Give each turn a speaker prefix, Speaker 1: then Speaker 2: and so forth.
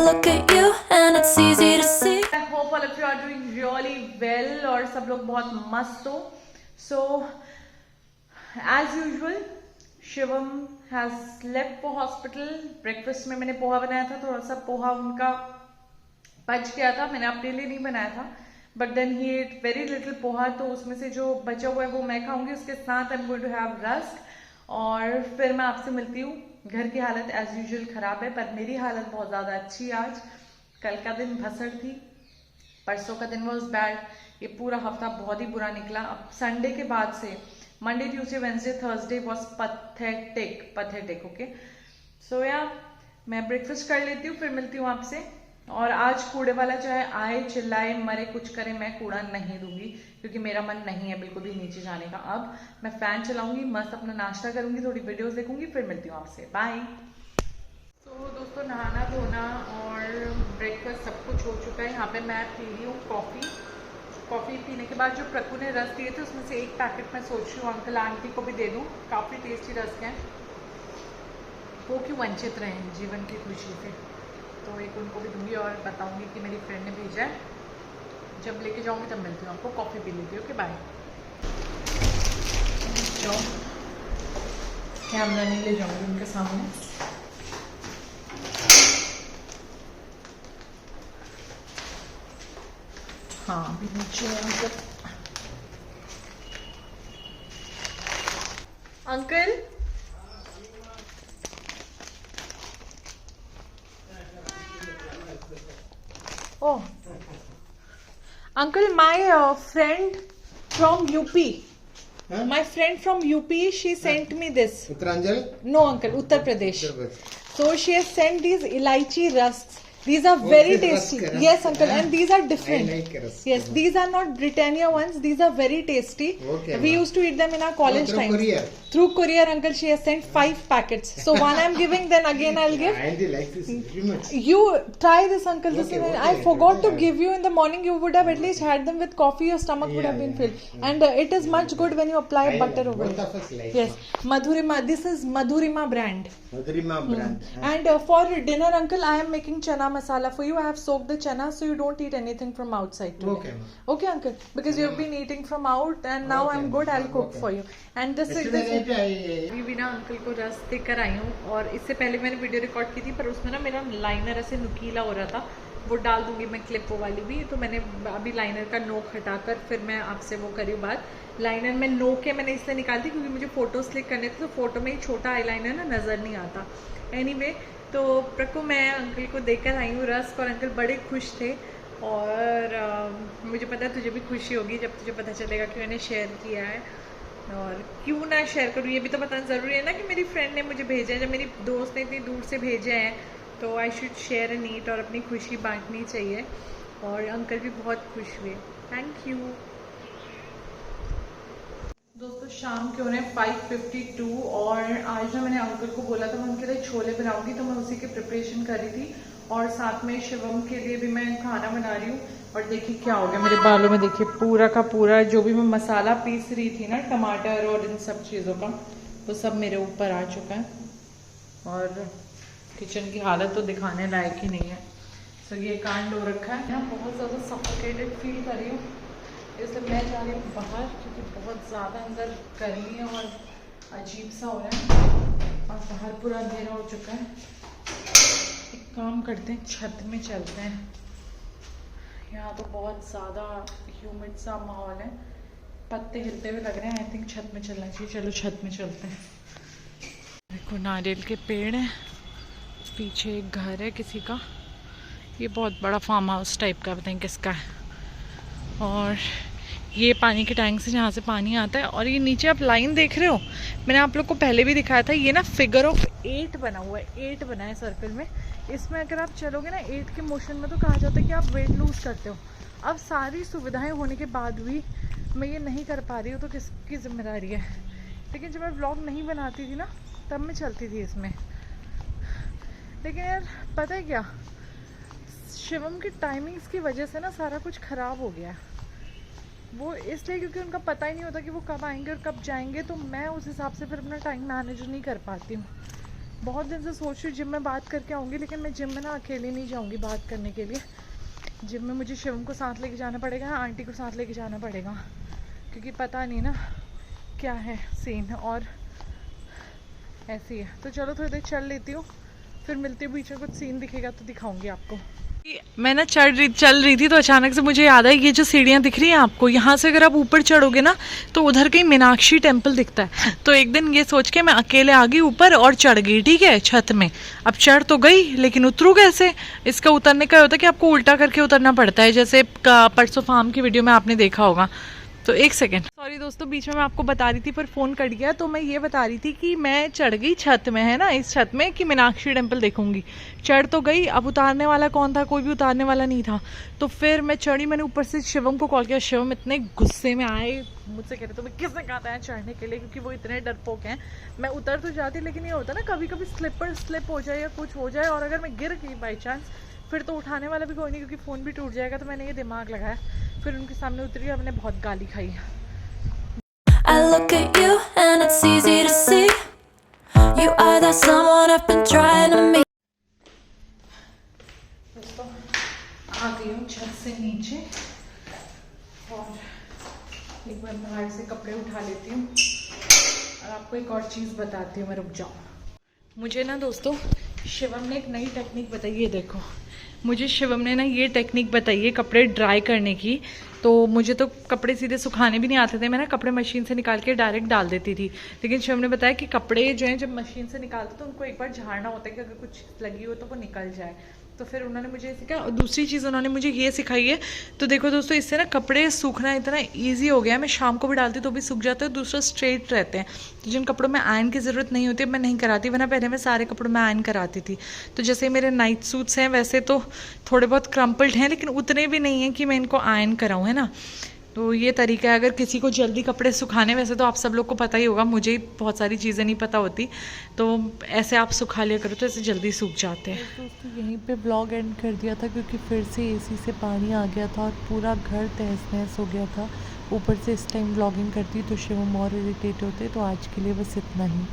Speaker 1: look at you and it's easy to see.
Speaker 2: I hope all of you are doing really well और सब लोग बहुत मस्त हो. So as usual Shivam has left for hospital. Breakfast में मैंने पोहा बनाया था, थोड़ा सा पोहा उनका बच गया था, मैंने अपने लिए नहीं बनाया था, but then he ate very little poha, तो उसमें से जो बचा हुआ है वो मैं खाऊंगी. उसके साथ I am going to have rusk. और फिर मैं आपसे मिलती हूँ. घर की हालत एज यूजुअल खराब है, पर मेरी हालत बहुत ज्यादा अच्छी है आज. कल का दिन भसड़ थी, परसों का दिन वॉज बैड, ये पूरा हफ्ता बहुत ही बुरा निकला. अब संडे के बाद से Monday Tuesday Wednesday Thursday was pathetic. Okay, so या मैं ब्रेकफास्ट कर लेती हूँ, फिर मिलती हूँ आपसे. और आज कूड़े वाला चाहे आए चिल्लाए मरे कुछ करे, मैं कूड़ा नहीं दूंगी क्योंकि मेरा मन नहीं है बिल्कुल भी नीचे जाने का. अब मैं फैन चलाऊंगी, मस्त अपना नाश्ता करूंगी, थोड़ी वीडियोस देखूंगी, फिर मिलती हूँ आपसे. बाय. तो दोस्तों नहाना धोना और ब्रेकफास्ट सब कुछ हो चुका है. यहाँ पे मैं पी रही हूँ कॉफ़ी पीने के बाद जो प्रकु ने रस दिए थे उसमें से एक पैकेट मैं सोच रही हूँ अंकल आंटी को भी दे दूँ. काफ़ी टेस्टी रस हैं, वो क्यों वंचित रहे जीवन की खुशी से, तो एक उनको भी दूंगी और बताऊंगी कि मेरी फ्रेंड ने भेजा है. जब लेके जाऊंगी तब मिलती हूँ आपको. कॉफ़ी पी लेती हूँ. Okay bye. कैमरा नहीं ले जाऊंगी उनके सामने. हाँ अभी नीचे uncle Oh, uncle, my friend from UP.
Speaker 3: Huh?
Speaker 2: My friend from UP, she sent me this.
Speaker 3: Uttaranchal?
Speaker 2: No, uncle, Uttar Pradesh.
Speaker 3: Uttar Pradesh.
Speaker 2: So she has sent these elaichi rusks. These are very tasty.
Speaker 3: Rusk,
Speaker 2: Yes, uncle,
Speaker 3: huh?
Speaker 2: and these are different.
Speaker 3: I like rusk.
Speaker 2: Yes, these are not Britannia ones. These are very tasty.
Speaker 3: Okay,
Speaker 2: We
Speaker 3: ma'am.
Speaker 2: used to eat them in our college
Speaker 3: through
Speaker 2: times.
Speaker 3: courier?
Speaker 2: Through courier, uncle. She has sent 5 packets. So one I'm giving, then again I'll give.
Speaker 3: Auntie likes this very much.
Speaker 2: You try this, uncle. This
Speaker 3: Okay,
Speaker 2: is,
Speaker 3: okay.
Speaker 2: I forgot to
Speaker 3: Okay.
Speaker 2: give you in the morning. You would have at least had them with coffee. Your stomach would have been filled. And it is much good when you apply
Speaker 3: I
Speaker 2: butter
Speaker 3: like,
Speaker 2: over
Speaker 3: both
Speaker 2: it.
Speaker 3: of us like.
Speaker 2: Yes, Madhurima. This is Madhurima brand.
Speaker 3: Madhurima brand.
Speaker 2: And for dinner, uncle, I am making chana masala for you. I have soaked the chana so you don't eat anything from outside today.
Speaker 3: Okay, ma'am.
Speaker 2: Okay, uncle. Because you have been eating from out and now
Speaker 3: Okay,
Speaker 2: I'm good. I'll cook
Speaker 3: okay.
Speaker 2: for you. And this is
Speaker 3: Yesterday night
Speaker 2: अभी भी ना uncle को रस देकर आई हूँ. और इससे पहले मैंने वीडियो रिकॉर्ड की थी, पर उसमें ना मेरा लाइनर ऐसे नुकीला हो रहा था. वो डाल दूंगी मैं क्लिप वो वाली भी. तो मैंने अभी लाइनर का नोक हटाकर फिर मैं आपसे वो करी बात. लाइनर में नोक के मैंने इसलिए निकाल दी क्योंकि मुझे फोटोज क्लिक करने थे, तो फोटो में ही छोटा आई लाइनर ना नज़र नहीं आता. एनीवे, तो प्रको मैं अंकल को देकर आई हूँ रस्क और अंकल बड़े खुश थे. और मुझे पता है तुझे भी खुशी होगी जब तुझे पता चलेगा कि मैंने शेयर किया है. और क्यों ना शेयर करूँ, ये भी तो बताना ज़रूरी है ना कि मेरी फ्रेंड ने मुझे भेजा है. जब मेरी दोस्त ने इतनी दूर से भेजे हैं तो I should share and eat और अपनी खुशी बांटनी चाहिए. और अंकल भी बहुत खुश हुए. Thank you. दोस्तों शाम के हो रहे हैं 5:52 और आज ना मैंने अंकल को बोला था मैं उनके लिए छोले बनाऊंगी, तो मैं उसी की प्रिपरेशन कर रही थी. और साथ में शिवम के लिए भी मैं खाना बना रही हूँ. और देखिए क्या हो गया मेरे बालों में, देखिए पूरा का पूरा जो भी मैं मसाला पीस रही थी ना, टमाटर और इन सब चीज़ों का, वो सब मेरे ऊपर आ चुका है. और किचन की हालत तो दिखाने लायक ही नहीं है. तो ये कांड हो रखा है ना, बहुत ज़्यादा सफोकेटेड फील कर रही हूँ, इसलिए मैं जा रही हूँ बाहर क्योंकि बहुत ज़्यादा अंदर गर्मी है और अजीब सा हो रहा है. और बाहर पूरा अंधेरा हो चुका है. एक काम करते हैं, छत में चलते हैं. यहाँ तो बहुत ज़्यादा ह्यूमिड सा माहौल है, पत्ते हिलते हुए लग रहे हैं. आई थिंक छत में चलना चाहिए. चलो छत में चलते हैं. देखो नारियल के पेड़ हैं, पीछे एक घर है किसी का. ये बहुत बड़ा फार्म हाउस टाइप का, बताएं किसका है. और ये पानी के टैंक से जहाँ से पानी आता है. और ये नीचे आप लाइन देख रहे हो, मैंने आप लोग को पहले भी दिखाया था. ये ना फिगर ऑफ 8 बना हुआ है, 8 बना है सर्कल में. इसमें अगर आप चलोगे ना 8 के मोशन में, तो कहा जाता है कि आप वेट लूज़ करते हो. अब सारी सुविधाएं होने के बाद भी मैं ये नहीं कर पा रही हूँ, तो किसकी जिम्मेदारी है. लेकिन जब मैं व्लॉग नहीं बनाती थी ना, तब मैं चलती थी इसमें. लेकिन यार पता है क्या, शिवम की टाइमिंग्स की वजह से ना सारा कुछ ख़राब हो गया है. वो इसलिए क्योंकि उनका पता ही नहीं होता कि वो कब आएंगे और कब जाएंगे, तो मैं उस हिसाब से फिर अपना टाइम मैनेज नहीं कर पाती हूँ. बहुत दिन से सोच रही हूँ जिम में बात करके आऊँगी, लेकिन मैं जिम में ना अकेली नहीं जाऊँगी बात करने के लिए। जिम में मुझे शिवम को साथ लेके जाना पड़ेगा, आंटी को साथ लेके जाना पड़ेगा, क्योंकि पता नहीं ना क्या है सीन, और ऐसी है। तो चलो थोड़ी देर चल लेती हूँ, फिर मिलती हूँ, बीच में कुछ सीन दिखेगा तो दिखाऊंगी आपको। मैं ना चल रही थी तो अचानक से मुझे याद आई, ये जो सीढ़ियाँ दिख रही हैं आपको, यहाँ से अगर आप ऊपर चढ़ोगे ना तो उधर कहीं मीनाक्षी टेम्पल दिखता है। तो एक दिन ये सोच के मैं अकेले आ गई ऊपर और चढ़ गई, ठीक है, छत में। अब चढ़ तो गई, लेकिन उतरू कैसे? इसका उतरने का होता है कि आपको उल्टा करके उतरना पड़ता है, जैसे परसों फार्म की वीडियो में आपने देखा होगा। तो एक सेकेंड, सॉरी दोस्तों, बीच में मैं आपको बता रही थी पर फ़ोन कट गया। तो मैं ये बता रही थी कि मैं चढ़ गई छत में, है ना, इस छत में कि मीनाक्षी टेम्पल देखूंगी। चढ़ तो गई, अब उतारने वाला कौन था? कोई भी उतारने वाला नहीं था। तो फिर मैं चढ़ी, मैंने ऊपर से शिवम को कॉल किया। शिवम इतने गुस्से में आए, मुझसे कह रहे तुम्हें किसने कहा था चढ़ने के लिए, क्योंकि वो इतने डरपोक हैं। मैं उतर तो जाती, लेकिन ये होता है ना कभी कभी स्लिप हो जाए या कुछ हो जाए, और अगर मैं गिर गई बाई चांस, फिर तो उठाने वाला भी कोई नहीं, क्योंकि फ़ोन भी टूट जाएगा। तो मैंने ये दिमाग लगाया, फिर उनके सामने उतरी, हमने बहुत गाली खाई।
Speaker 1: I look at you and it's easy to see you are that someone I've been trying to meet.
Speaker 2: दोस्तों आ गई हूँ छत से नीचे, और एक बार बाहर से कपड़े उठा लेती हूँ, और आपको एक और चीज़ बताती हूँ। मैं रुक जाऊँ। मुझे ना दोस्तों शिवम ने एक नई टेक्निक बताई है। देखो, मुझे शिवम ने ना ये टेक्निक बताई है कपड़े ड्राई करने की। तो मुझे तो कपड़े सीधे सुखाने भी नहीं आते थे, मैं ना कपड़े मशीन से निकाल के डायरेक्ट डाल देती थी। लेकिन शिवम ने बताया कि कपड़े जो हैं जब मशीन से निकालते तो उनको एक बार झाड़ना होता है कि अगर कुछ लगी हो तो वो निकल जाए। तो फिर उन्होंने मुझे सिखाया, और दूसरी चीज़ उन्होंने मुझे ये सिखाई है। तो देखो दोस्तों, इससे ना कपड़े सूखना इतना ईजी हो गया है। मैं शाम को भी डालती तो भी सूख जाते हैं, दूसरा स्ट्रेट रहते हैं। तो जिन कपड़ों में आयरन की ज़रूरत नहीं होती मैं नहीं कराती, वरना पहले मैं सारे कपड़ों में आयरन कराती थी। तो जैसे मेरे नाइट सूट्स हैं, वैसे तो थोड़े बहुत क्रम्पल्ड हैं, लेकिन उतने भी नहीं हैं कि मैं इनको आयरन कराऊँ, है ना। तो ये तरीका है अगर किसी को जल्दी कपड़े सुखाने। वैसे तो आप सब लोग को पता ही होगा, मुझे ही बहुत सारी चीज़ें नहीं पता होती, तो ऐसे आप सुखा लिया करो तो ऐसे जल्दी सूख जाते हैं।
Speaker 4: दोस्तों यहीं पे ब्लॉग एंड कर दिया था, क्योंकि फिर से एसी से पानी आ गया था और पूरा घर तहस नहस हो गया था। ऊपर से इस टाइम ब्लॉगिंग करती तो शिवम और इरिटेट होते। तो आज के लिए बस इतना ही।